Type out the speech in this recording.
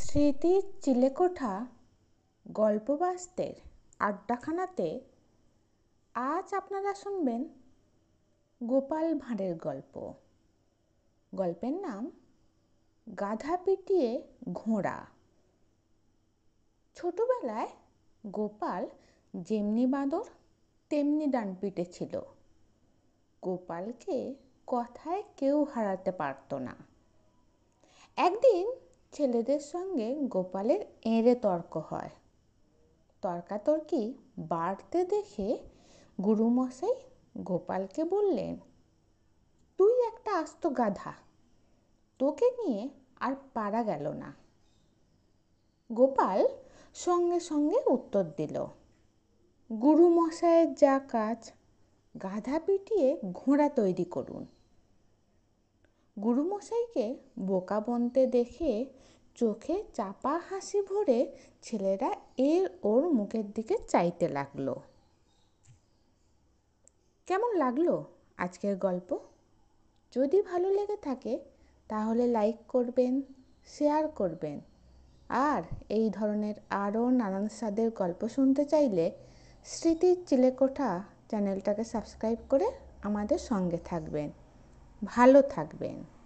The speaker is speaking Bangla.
স্মৃতির চিলেকোঠা গল্পবাস্তের আড্ডাখানাতে আজ আপনারা শুনবেন গোপাল ভাঁড়ের গল্প। গল্পের নাম গাধা পিটিয়ে ঘোড়া। ছোটবেলায় গোপাল যেমনি বাঁদর তেমনি ডানপিটে ছিল। গোপালকে কথায় কেউ হারাতে পারত না। একদিন ছেলেদের সঙ্গে গোপালের এঁড়ে তর্ক হয়। তর্কাতর্কি বাড়তে দেখে গুরুমশাই গোপালকে বললেন, তুই একটা আস্ত গাধা, তোকে নিয়ে আর পারা গেল না। গোপাল সঙ্গে সঙ্গে উত্তর দিল, গুরুমশাইয়ের যা কাজ, গাধা পিটিয়ে ঘোড়া তৈরি করুন। গুরুমশাইকে বোকা বনতে দেখে চোখে চাপা হাসি ভরে ছেলেরা এর ওর মুখের দিকে চাইতে লাগলো। কেমন লাগলো আজকের গল্প? যদি ভালো লেগে থাকে তাহলে লাইক করবেন, শেয়ার করবেন। আর এই ধরনের আরও নানান স্বাদের গল্প শুনতে চাইলে স্মৃতির চিলেকোঠা চ্যানেলটাকে সাবস্ক্রাইব করে আমাদের সঙ্গে থাকবেন। ভালো থাকবেন।